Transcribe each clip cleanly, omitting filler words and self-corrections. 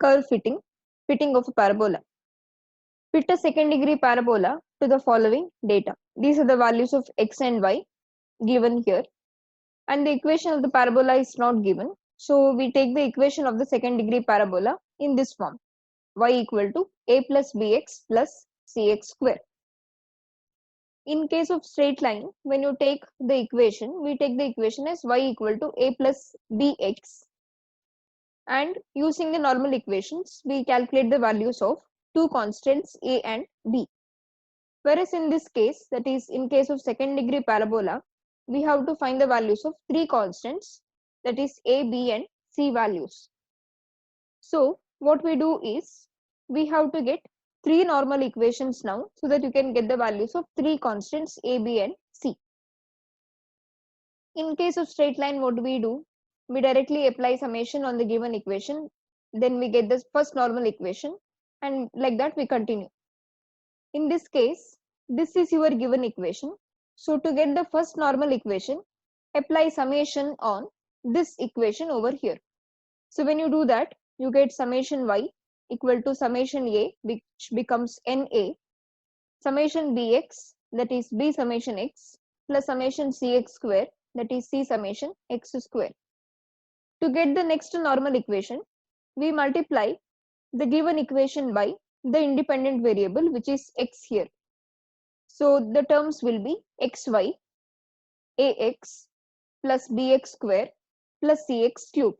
curve fitting of a parabola. Fit a second degree parabola to the following data. These are the values of x and y given here, and the equation of the parabola is not given. So we take the equation of the second degree parabola in this form: y equal to a plus bx plus cx square. In case of straight line, when you take the equation, we take the equation as y equal to a plus bx, and using the normal equations, we calculate the values of two constants a and b. Whereas in this case, that is in case of second degree parabola, we have to find the values of three constants, that is a, b and c values. So what we do is, we have to get three normal equations now, so that you can get the values of three constants a, b and c. In case of straight line, what do? We directly apply summation on the given equation, then we get the first normal equation, and like that we continue. In this case, this is your given equation. So to get the first normal equation, apply summation on this equation over here. So when you do that, you get summation y equal to summation a, which becomes na, summation bx, that is b summation x, plus summation cx square, that is c summation x square. To get the next normal equation, we multiply the given equation by the independent variable, which is x here. So the terms will be xy ax plus bx square plus cx cube,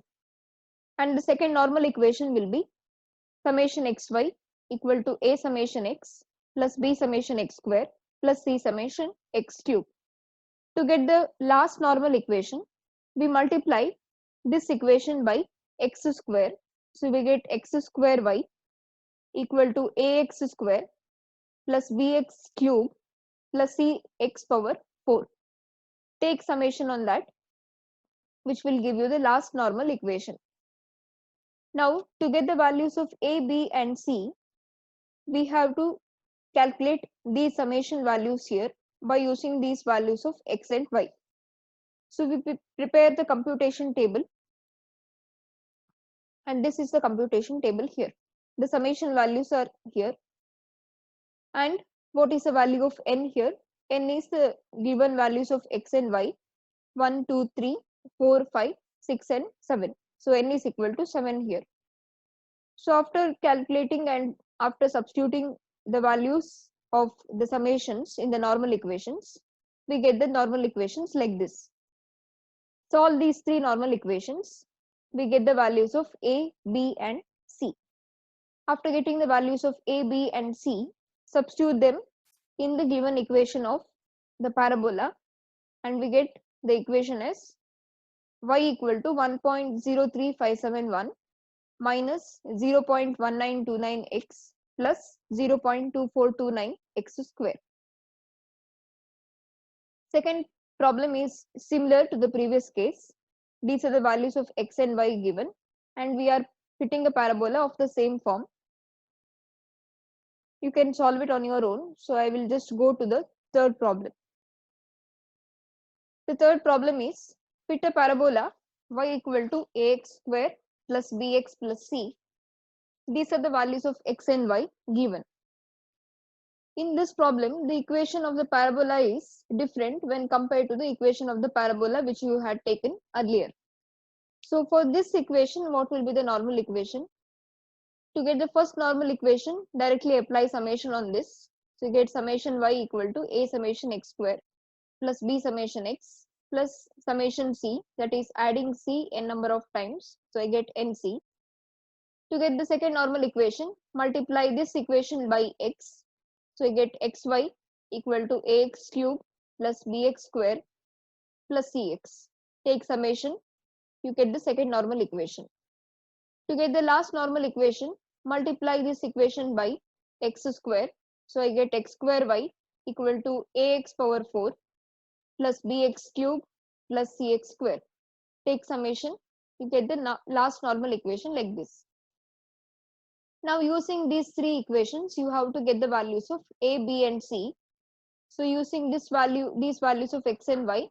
and the second normal equation will be summation xy equal to a summation x plus b summation x square plus c summation x cube. To get the last normal equation, we multiply this equation by x square, so we get x square y equal to ax square plus bx cube plus cx power 4. Take summation on that, which will give you the last normal equation. Now to get the values of a, b and c, we have to calculate these summation values here by using these values of x and y. So we prepare the computation table, and this is the computation table here. The summation values are here, and what is the value of n here? N is the given values of x and y, 1, 2, 3, 4, 5, 6 and 7. So n is equal to 7 here. So after calculating and after substituting the values of the summations in the normal equations, we get the normal equations like this. Solve these three normal equations, we get the values of a, b and c. After getting the values of a, b and c, substitute them in the given equation of the parabola, and we get the equation as y equal to 1.03571 minus 0.1929x plus 0.2429x square. Second problem is similar to the previous case. These are the values of x and y given, and we are fitting a parabola of the same form. You can solve it on your own. So I will just go to the third problem. The third problem is fit a parabola y equal to ax square plus bx plus c. These are the values of x and y given. In this problem, the equation of the parabola is different when compared to the equation of the parabola which you had taken earlier. So for this equation, what will be the normal equation? To get the first normal equation, directly apply summation on this. So you get summation y equal to a summation x square plus b summation x plus summation c, that is adding c n number of times. So I get nc. To get the second normal equation, multiply this equation by x. So I get xy equal to ax cube plus bx square plus cx. Take summation, you get the second normal equation. To get the last normal equation, multiply this equation by x square. So I get x square y equal to ax power 4 plus bx cube plus cx square. Take summation, you get the last normal equation like this. Now using these three equations, you have to get the values of a, b and c. So using these values of x and y,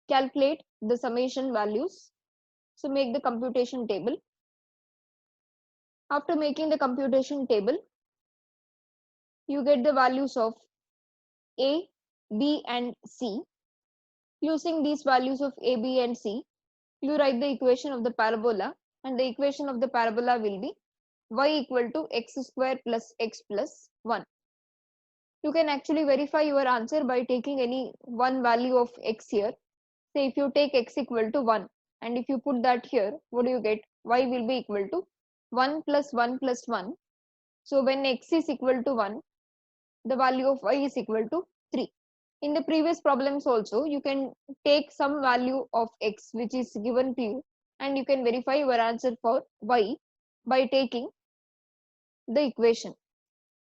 calculate the summation values. So make the computation table. After making the computation table, you get the values of A, B and C. Using these values of A, B and C, you write the equation of the parabola, and the equation of the parabola will be y equal to x square plus x plus 1. You can actually verify your answer by taking any one value of x here. Say if you take x equal to 1 and if you put that here, what do you get? Y will be equal to 1 plus 1 plus 1. So when x is equal to 1, the value of y is equal to 3. In the previous problems also, you can take some value of x which is given to you and you can verify your answer for y by taking the equation.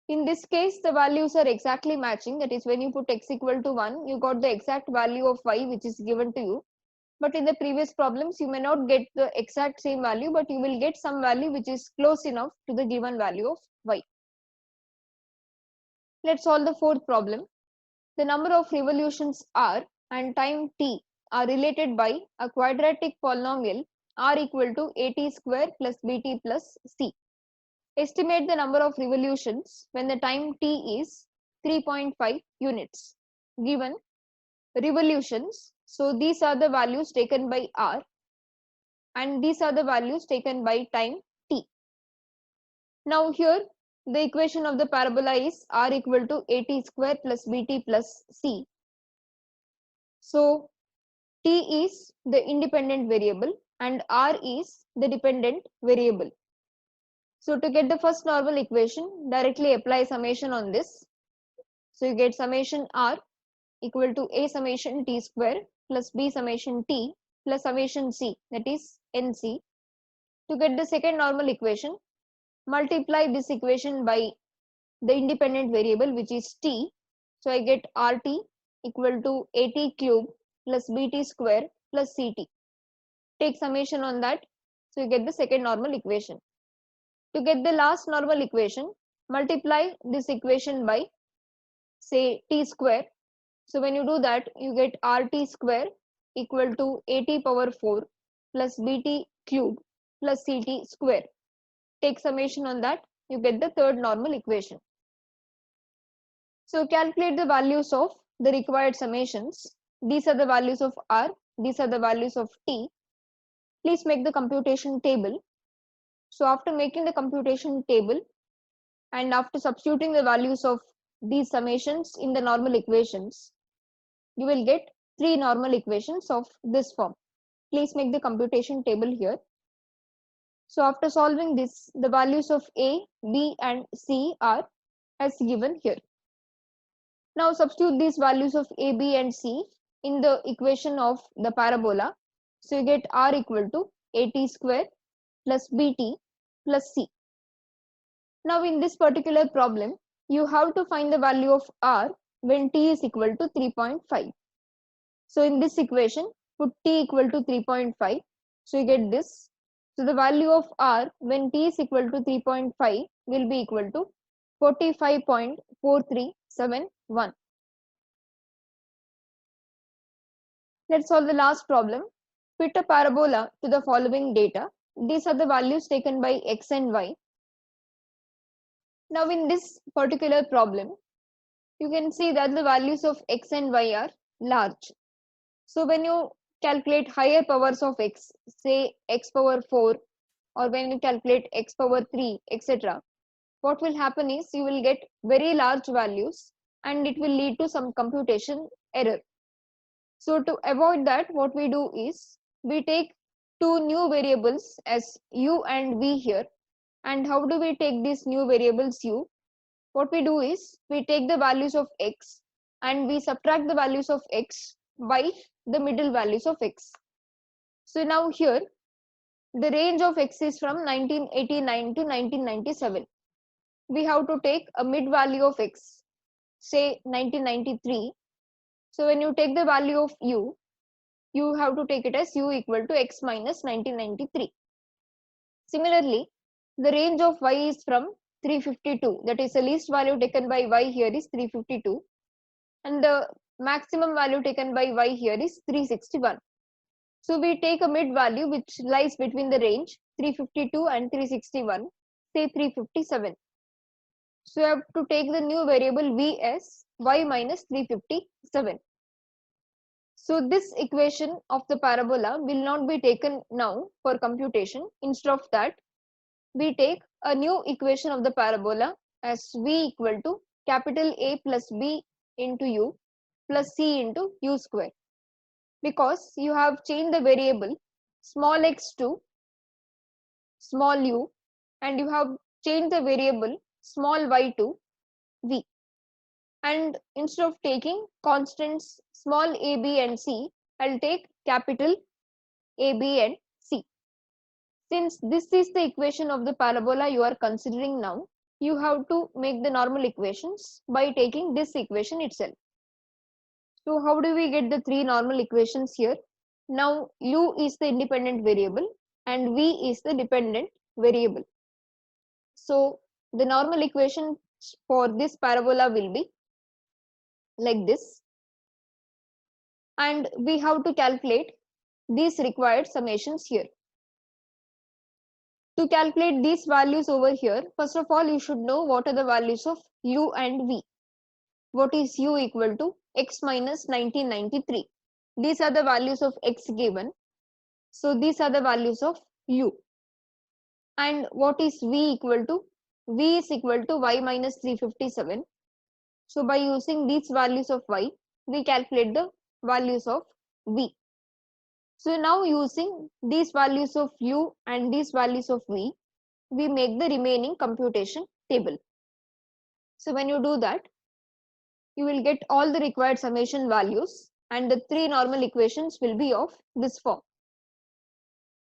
In this case, the values are exactly matching. That is, when you put x equal to 1, you got the exact value of y which is given to you. But in the previous problems, you may not get the exact same value, but you will get some value which is close enough to the given value of y. Let's solve the fourth problem. The number of revolutions r and time t are related by a quadratic polynomial r equal to at square plus bt plus c. Estimate the number of revolutions when the time t is 3.5 units. Given revolutions, so these are the values taken by r and these are the values taken by time t. Now here the equation of the parabola is r equal to at square plus bt plus c. So t is the independent variable and r is the dependent variable. So to get the first normal equation, directly apply summation on this. So you get summation r equal to a summation t square plus b summation t plus summation c, that is nc. To get the second normal equation, multiply this equation by the independent variable which is t. So I get rt equal to at cube plus bt square plus ct. Take summation on that. So you get the second normal equation. To get the last normal equation, multiply this equation by say t square. So when you do that, you get rt square equal to at power 4 plus bt cube plus ct square. Take summation on that, you get the third normal equation. So calculate the values of the required summations. These are the values of r, these are the values of t. Please make the computation table. So after making the computation table and after substituting the values of these summations in the normal equations, you will get three normal equations of this form. Please make the computation table here. So after solving this, the values of a, b and c are as given here. Now substitute these values of a, b and c in the equation of the parabola. So you get r equal to at square plus bt plus c. Now in this particular problem, you have to find the value of r when t is equal to 3.5. So in this equation, put t equal to 3.5. So you get this. So the value of r when t is equal to 3.5 will be equal to 45.4371. Let's solve the last problem. Fit a parabola to the following data. These are the values taken by x and y. Now in this particular problem, you can see that the values of x and y are large. So when you calculate higher powers of x, say x power 4, or when you calculate x power 3, etc., what will happen is you will get very large values and it will lead to some computation error. So to avoid that, what we do is we take two new variables as u and v here. And how do we take these new variables u? What we do is we take the values of x and we subtract the values of x by the middle values of x. So now here the range of x is from 1989 to 1997. We have to take a mid value of x, say 1993. So when you take the value of u, you have to take it as u equal to x minus 1993. Similarly, the range of y is from 352, that is the least value taken by y here is 352 and the maximum value taken by y here is 361. So we take a mid value which lies between the range 352 and 361. say 357. So you have to take the new variable v as y minus 357. So this equation of the parabola will not be taken now for computation. Instead of that, we take a new equation of the parabola as v equal to capital A plus B into u plus c into u square. Because you have changed the variable small x to small u and you have changed the variable small y to v. And instead of taking constants small a, b and c, I'll take capital A, B and C. Since this is the equation of the parabola you are considering now, you have to make the normal equations by taking this equation itself. So how do we get the three normal equations here? Now u is the independent variable and v is the dependent variable. So the normal equation for this parabola will be like this, and we have to calculate these required summations here. To calculate these values over here, first of all you should know what are the values of u and v. What is u equal to? X minus 1993. These are the values of x given. So these are the values of u. And what is v equal to? V is equal to y minus 357. So by using these values of y, we calculate the values of v. So now using these values of u and these values of v, we make the remaining computation table. So when you do that, you will get all the required summation values and the three normal equations will be of this form.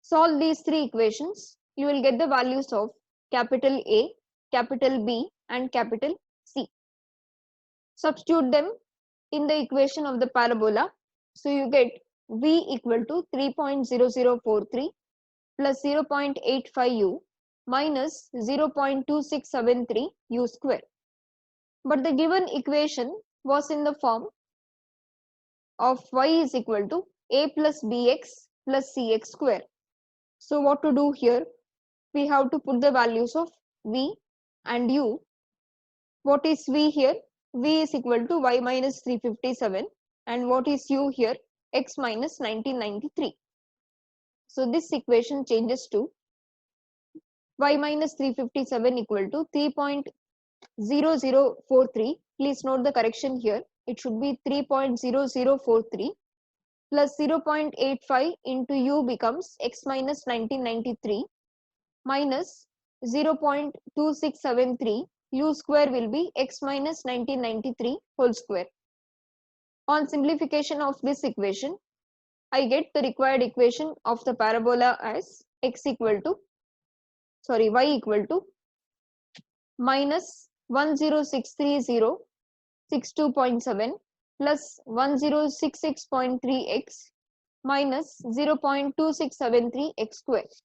Solve these three equations, you will get the values of capital A, capital B and capital C. Substitute them in the equation of the parabola. So you get v equal to 3.0043 plus 0.85 u minus 0.2673 u square. But the given equation was in the form of y is equal to a plus bx plus cx square. So what to do here? We have to put the values of v and u. What is v here? V is equal to y minus 357 and what is u here? X minus 1993. So this equation changes to y minus 357 equal to 3.0043. Please note the correction here. It should be 3.0043 plus 0.85 into u becomes x minus 1993 minus 0.2673 u square will be x minus 1993 whole square. On simplification of this equation, I get the required equation of the parabola as y equal to minus 1063062.7 plus 1066.3x minus 0.2673 x square.